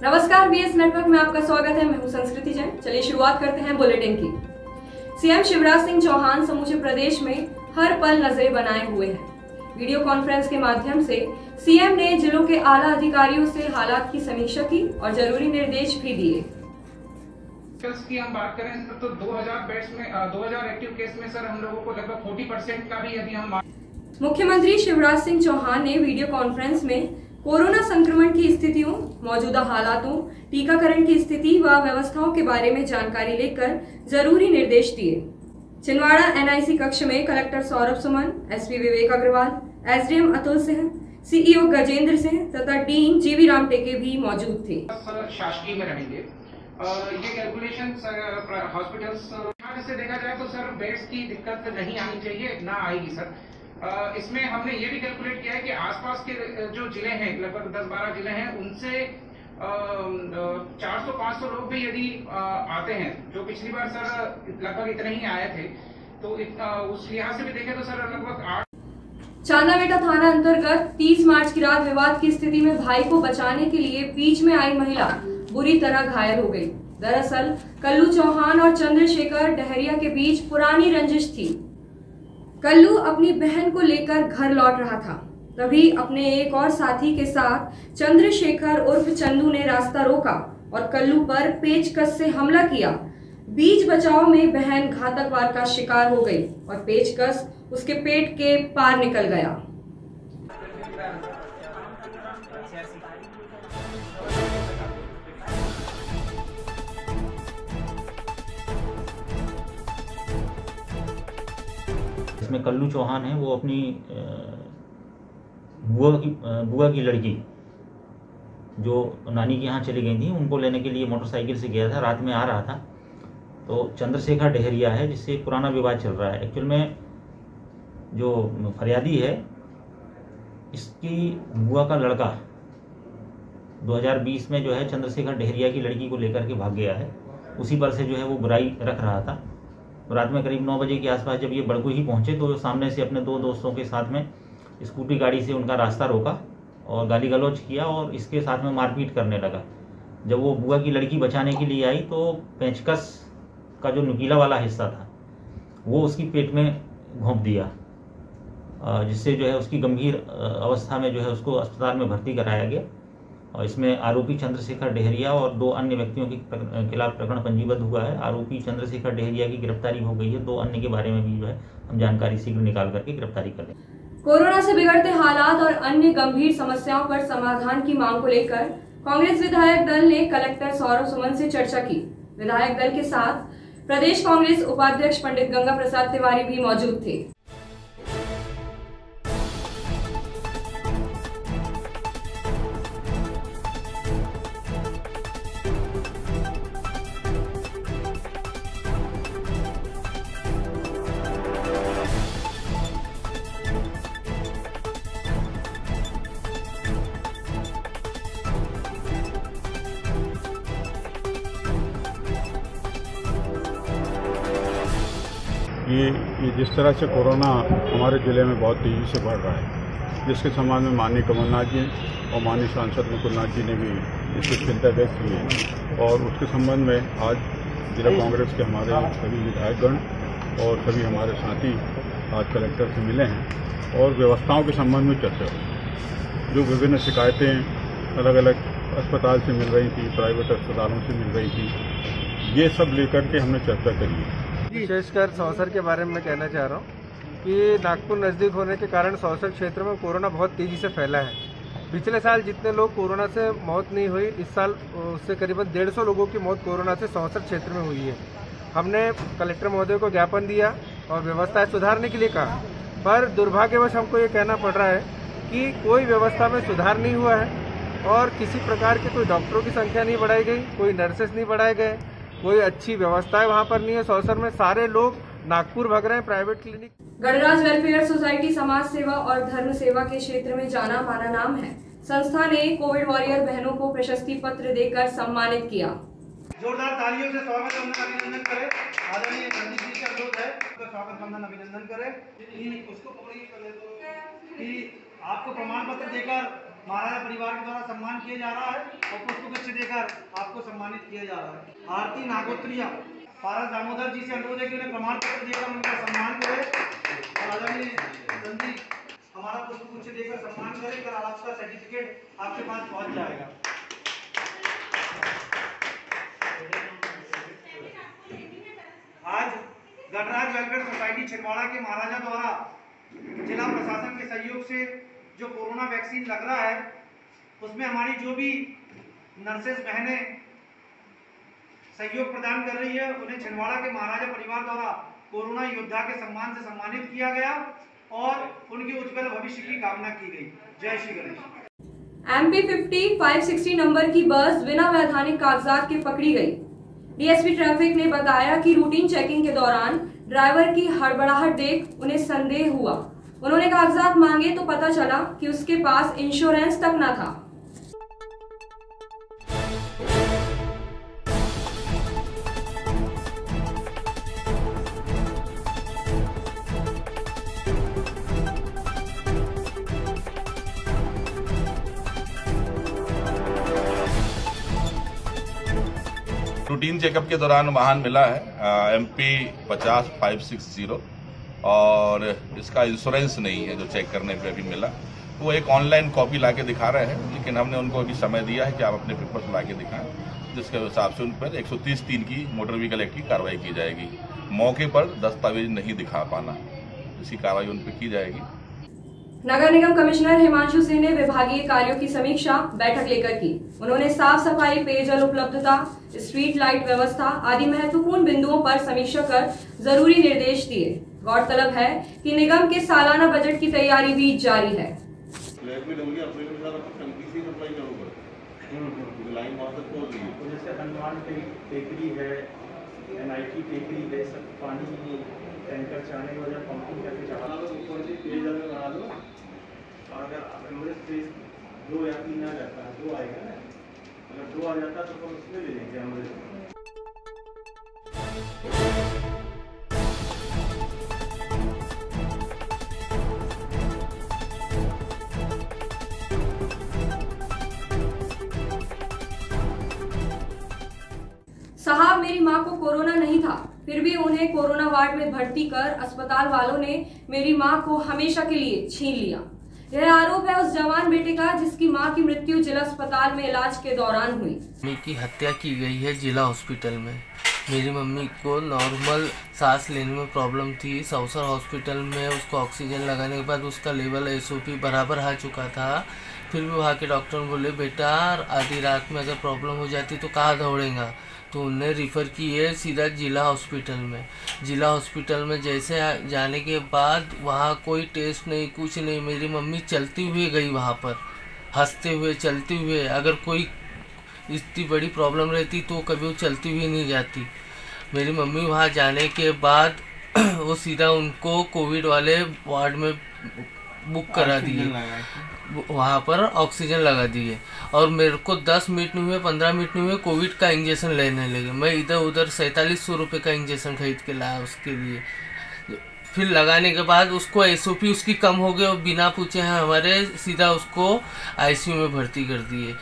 नमस्कार, BS network में आपका स्वागत है। मैं हूं संस्कृति जैन। चलिए शुरुआत करते हैं बुलेटिन की। सीएम शिवराज सिंह चौहान समूचे प्रदेश में हर पल नजरें बनाए हुए हैं। वीडियो कॉन्फ्रेंस के माध्यम से सीएम ने जिलों के आला अधिकारियों से हालात की समीक्षा की और जरूरी निर्देश भी दिए। की हम बात करें तो 2000 बेड्स में 2000 एक्टिव केस में सर हम लोगों को लगभग 40% का भी यदि हम मुख्यमंत्री शिवराज सिंह चौहान ने वीडियो कॉन्फ्रेंस में कोरोना संक्रमण की स्थितियों, मौजूदा हालातों, टीकाकरण की स्थिति व व्यवस्थाओं के बारे में जानकारी लेकर जरूरी निर्देश दिए। छिंदवाड़ा एनआईसी कक्ष में कलेक्टर सौरभ सुमन, एसपी विवेक अग्रवाल, एसडीएम अतुल सिंह, सीईओ गजेंद्र सिंह तथा डीन जीवी राम टेके भी मौजूद थे। शासकीय में रहेंगे। ये कैलकुलेशन हॉस्पिटल्स से देखा जाए तो सर बेड्स की दिक्कत नहीं आनी चाहिए, ना आएगी सर। इसमें हमने ये भी कैलकुलेट किया है कि आसपास के जो जिले हैं, लगभग 10-12 जिले हैं, उनसे 400-500 लोग भी यदि आते हैं, जो पिछली बार सर लगभग इतने ही आए थे, तो उस लिहाज से भी देखें तो सर लगभग 8। चांदाबेटा थाना अंतर्गत 30 मार्च की रात विवाद की स्थिति में भाई को बचाने के लिए बीच में आई महिला बुरी तरह घायल हो गई। दरअसल कल्लू चौहान और चंद्रशेखर डहरिया के बीच पुरानी रंजिश थी। कल्लू अपनी बहन को लेकर घर लौट रहा था, तभी अपने एक और साथी के साथ चंद्रशेखर उर्फ चंदू ने रास्ता रोका और कल्लू पर पेचकस से हमला किया। बीच बचाव में बहन घातक वार का शिकार हो गई और पेचकस उसके पेट के पार निकल गया। इसमें कल्लू चौहान है, वो अपनी बुआ की लड़की जो नानी के यहाँ चली गई थी, उनको लेने के लिए मोटरसाइकिल से गया था। रात में आ रहा था तो चंद्रशेखर डहरिया है, जिससे पुराना विवाद चल रहा है। एक्चुअल में जो फरियादी है, इसकी बुआ का लड़का 2020 में जो है चंद्रशेखर डहरिया की लड़की को लेकर के भाग गया है। उसी पर से जो है वो बुराई रख रहा था। रात में करीब 9 बजे के आसपास जब ये बड़गू ही पहुंचे तो सामने से अपने 2 दोस्तों के साथ में स्कूटी गाड़ी से उनका रास्ता रोका और गाली गलौज किया और इसके साथ में मारपीट करने लगा। जब वो बुआ की लड़की बचाने के लिए आई तो पेंचकस का जो नुकीला वाला हिस्सा था वो उसकी पेट में घोंप दिया, जिससे जो है उसकी गंभीर अवस्था में जो है उसको अस्पताल में भर्ती कराया गया। और इसमें आरोपी चंद्रशेखर डहरिया और 2 अन्य व्यक्तियों के खिलाफ प्रकरण पंजीबद्ध हुआ है। आरोपी चंद्रशेखर डहरिया की गिरफ्तारी हो गई है। 2 अन्य के बारे में भी जो है हम जानकारी शीघ्र निकाल करके गिरफ्तारी करें। कोरोना से बिगड़ते हालात और अन्य गंभीर समस्याओं पर समाधान की मांग को लेकर कांग्रेस विधायक दल ने कलेक्टर सौरभ सुमन से चर्चा की। विधायक दल के साथ प्रदेश कांग्रेस उपाध्यक्ष पंडित गंगा प्रसाद तिवारी भी मौजूद थे। ये जिस तरह से कोरोना हमारे ज़िले में बहुत तेज़ी से बढ़ रहा है, जिसके संबंध में माननीय कमलनाथ जी और माननीय सांसद मुकुलनाथ जी ने भी इसकी चिंता व्यक्त की है। और उसके संबंध में आज जिला कांग्रेस के हमारे सभी विधायकगण और सभी हमारे साथी आज कलेक्टर से मिले हैं और व्यवस्थाओं के संबंध में चर्चा हुई। जो विभिन्न शिकायतें अलग अलग अस्पताल से मिल रही थी, प्राइवेट अस्पतालों से मिल रही थी, ये सब लेकर के हमने चर्चा करी है। विशेषकर सौंसर के बारे में मैं कहना चाह रहा हूँ कि नागपुर नज़दीक होने के कारण सौंसर क्षेत्र में कोरोना बहुत तेज़ी से फैला है। पिछले साल जितने लोग कोरोना से मौत नहीं हुई, इस साल उससे करीबन 150 लोगों की मौत कोरोना से सौंसर क्षेत्र में हुई है। हमने कलेक्टर महोदय को ज्ञापन दिया और व्यवस्थाएं सुधारने के लिए कहा, पर दुर्भाग्यवश हमको ये कहना पड़ रहा है कि कोई व्यवस्था में सुधार नहीं हुआ है और किसी प्रकार के कोई डॉक्टरों की संख्या नहीं बढ़ाई गई, कोई नर्सेस नहीं बढ़ाए गए, कोई अच्छी व्यवस्थाएं वहां पर नहीं है। सौंसर में सारे लोग नागपुर भाग रहे हैं प्राइवेट क्लिनिक। गणराज वेलफेयर सोसाइटी समाज सेवा और धर्म सेवा के क्षेत्र में जाना माना नाम है। संस्था ने कोविड वॉरियर बहनों को प्रशस्ति पत्र देकर सम्मानित किया। जोरदार तालियों से स्वागत अभिनंदन करें। आदरणीय संदीप जी का अनुरोध है, उसका स्वागत अभिनंदन करें। उसको कि आपको प्रमाण पत्र देकर महाराजा परिवार के द्वारा सम्मान किया जा रहा है और पुष्पगुच्छ देकर आपको सम्मानित किया जा रहा है। आरती नागोत्रिया पारस दामोदर जी से अनुरोध है कि उन्हें प्रमाण पत्र देकर उनका सम्मान करें और आदरणीय संजी हमारा पुष्पगुच्छ देकर सम्मान करें, कर आपका सर्टिफिकेट आपके पास पहुंच जाएगा। आज गणराज वेलफेयर सोसाइटी छिंदवाड़ा के महाराजा द्वारा जिला प्रशासन के सहयोग से जो कोरोना वैक्सीन लग रहा है उसमें हमारी जो भी नर्सेस बहनें सहयोग प्रदान कर रही है उन्हें छिंदवाड़ा के महाराजा परिवार द्वारा कोरोना योद्धा के सम्मान से सम्मानित किया गया और उनके उज्जवल भविष्य की कामना की गई। जय श्री गणेश। MP 50 560 नंबर की बस बिना वैधानिक कागजात के पकड़ी गई। डीएसपी ट्रैफिक ने बताया कि रूटीन चेकिंग के दौरान ड्राइवर की हड़बड़ाहट देख उन्हें संदेह हुआ। उन्होंने कागजात मांगे तो पता चला कि उसके पास इंश्योरेंस तक न था। रूटीन चेकअप के दौरान वाहन मिला है MP 50 560 और इसका इंश्योरेंस नहीं है जो चेक करने पे अभी मिला। वो एक ऑनलाइन कॉपी लाके दिखा रहे हैं, लेकिन हमने उनको अभी समय दिया है कि आप अपने पेपर्स लाके दिखाएं, जिसके हिसाब से उन पर 130(3) की मोटर व्हीकल एक्ट की कार्रवाई की जाएगी। मौके पर दस्तावेज नहीं दिखा पाना, इसी कार्रवाई उन पर की जाएगी। नगर निगम कमिश्नर हिमांशु सिंह ने विभागीय कार्यों की समीक्षा बैठक लेकर की। उन्होंने साफ सफाई, पेयजल उपलब्धता, स्ट्रीट लाइट व्यवस्था आदि महत्वपूर्ण बिंदुओं पर समीक्षा कर जरूरी निर्देश दिए। गौरतलब है कि निगम के सालाना बजट की तैयारी भी जारी है। जैसे हनुमान टेकरी है, NIT टेकरी है, सब पानी टैंकर चढ़ाने की वजह पंपिंग करके चढ़ा लो, ऊपर से पेयजल में बना लो। अगर एवरेज पेज 2 या 3 आ जाता है, 2 आएगा ना, अगर 2 आ जाता तो हम उसमें ले लेंगे एवरेज। साहब, मेरी मां को कोरोना नहीं था, फिर भी उन्हें कोरोना वार्ड में भर्ती कर अस्पताल वालों ने मेरी मां को हमेशा के लिए छीन लिया। यह आरोप है उस जवान बेटे का जिसकी मां की मृत्यु जिला अस्पताल में इलाज के दौरान हुई। मम्मी की हत्या की गई है जिला हॉस्पिटल में। मेरी मम्मी को नॉर्मल सांस लेने में प्रॉब्लम थी। सौसर हॉस्पिटल में उसको ऑक्सीजन लगाने के बाद उसका लेवल SOP बराबर आ चुका था। फिर भी वहाँ के डॉक्टर बोले, बेटा आधी रात में अगर प्रॉब्लम हो जाती तो कहाँ दौड़ेगा, तो उन्हें रिफ़र किए सीधा जिला हॉस्पिटल में। जिला हॉस्पिटल में जैसे जाने के बाद वहाँ कोई टेस्ट नहीं, कुछ नहीं। मेरी मम्मी चलती हुई गई वहाँ पर, हंसते हुए चलते हुए। अगर कोई इतनी बड़ी प्रॉब्लम रहती तो कभी वो चलती हुई नहीं जाती। मेरी मम्मी वहाँ जाने के बाद वो सीधा उनको कोविड वाले वार्ड में बुक करा दिए, वहाँ पर ऑक्सीजन लगा दिए। और मेरे को 10 मिनट नहीं हुए, 15 मिनट नहीं हुए, कोविड का इंजेक्शन लेने लगे। मैं इधर उधर 4700 रुपये का इंजेक्शन खरीद के लाया उसके लिए। फिर लगाने के बाद उसको SOP उसकी कम हो गई और बिना पूछे हैं हमारे सीधा उसको ICU में भर्ती कर दिए।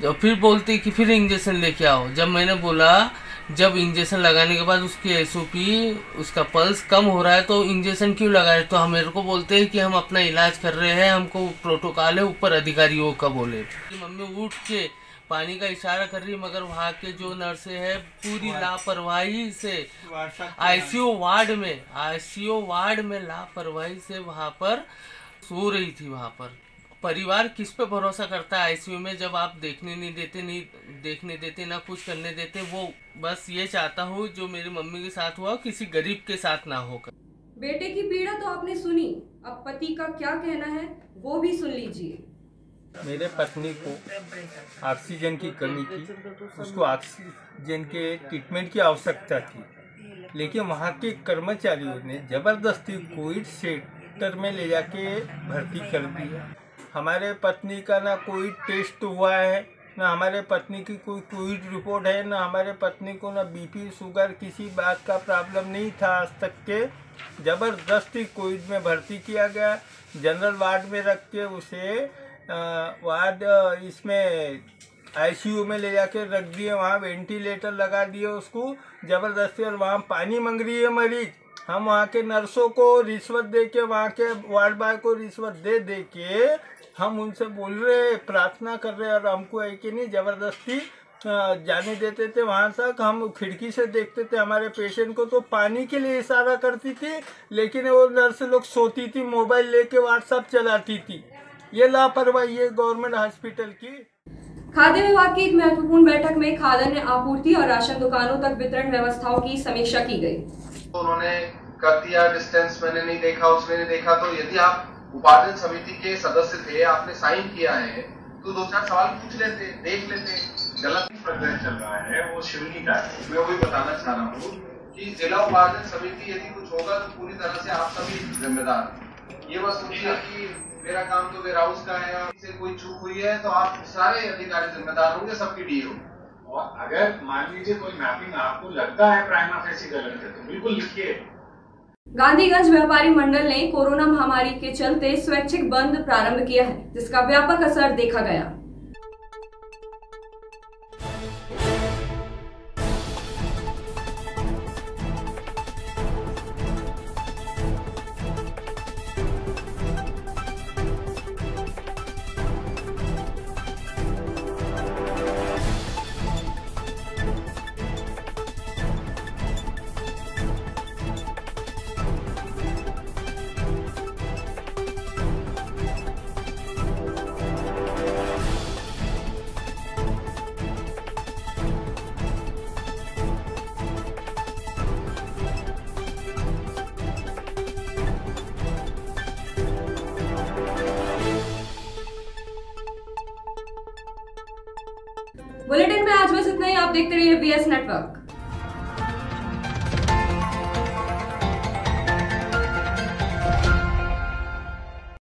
और फिर बोलते कि फिर इंजेक्शन लेके आओ। जब मैंने बोला, जब इंजेक्शन लगाने के बाद उसकी SOP उसका पल्स कम हो रहा है तो इंजेक्शन क्यों लगाए, तो हम मेरे को बोलते हैं कि हम अपना इलाज कर रहे हैं, हमको प्रोटोकॉल है, ऊपर अधिकारियों का बोले। मम्मी उठ के पानी का इशारा कर रही है, मगर वहाँ के जो नर्सें हैं पूरी लापरवाही से ICU वार्ड में लापरवाही से वहाँ पर सो रही थी। वहाँ पर परिवार किस पे भरोसा करता है ICU में, जब आप देखने देते ना कुछ करने देते। वो बस ये चाहता हूँ जो मेरी मम्मी के साथ हुआ किसी गरीब के साथ ना होकर। बेटे की पीड़ा तो आपने सुनी, अब पति का क्या कहना है वो भी सुन लीजिए। मेरे पत्नी को ऑक्सीजन की कमी थी, उसको ऑक्सीजन के ट्रीटमेंट की आवश्यकता थी, लेकिन वहाँ के कर्मचारियों ने ज़बरदस्ती कोविड सेंटर में ले जाके भर्ती कर दिया। हमारे पत्नी का ना कोई टेस्ट हुआ है, ना हमारे पत्नी की कोई कोविड रिपोर्ट है, ना हमारे पत्नी को ना BP शुगर किसी बात का प्रॉब्लम नहीं था आज तक के। ज़बरदस्ती कोविड में भर्ती किया गया, जनरल वार्ड में रख के उसे वार्ड इसमें आईसीयू में ले जाके रख दिए, वहाँ वेंटिलेटर लगा दिए उसको ज़बरदस्ती, और वहाँ पानी मांग रही है मरीज। हम वहाँ के नर्सों को रिश्वत दे के, वहाँ के वार्ड बॉय को रिश्वत दे के हम उनसे बोल रहे, प्रार्थना कर रहे, और हमको है कि नहीं ज़बरदस्ती जाने देते थे वहाँ तक। हम खिड़की से देखते थे हमारे पेशेंट को, तो पानी के लिए इशारा करती थी, लेकिन वो नर्स लोग सोती थी, मोबाइल लेके व्हाट्सएप चलाती थी। ये लापरवाही है गवर्नमेंट हॉस्पिटल की। खाद्य विभाग की एक महत्वपूर्ण बैठक में खाद्यान्न आपूर्ति और राशन दुकानों तक वितरण व्यवस्थाओं की समीक्षा की गई। तो उन्होंने कर दिया, डिस्टेंस मैंने नहीं देखा, उसने नहीं देखा। तो यदि आप उपार्जन समिति के सदस्य थे, आपने साइन किया है, तो 2-4 सवाल पूछ लेते, देख लेते। गलत प्रकरण चल रहा है वो शिवनी का है। मैं वही बताना चाह रहा हूँ कि जिला उपार्जन समिति यदि कुछ होगा तो पूरी तरह से आप सभी जिम्मेदार। ये बात सोचिए कि मेरा काम तो वेयर हाउस का है, से कोई चूक हुई है तो आप सारे अधिकारी जिम्मेदार होंगे, सबकी डीओ। और अगर मान लीजिए कोई मैपिंग आपको लगता है प्राइमा फेसी गलत है तो बिल्कुल लिखिए। गांधीगंज व्यापारी मंडल ने कोरोना महामारी के चलते स्वैच्छिक बंद प्रारंभ किया है, जिसका व्यापक असर देखा गया। बुलेटिन में आज बस इतना ही। आप देखते रहिए BS नेटवर्क।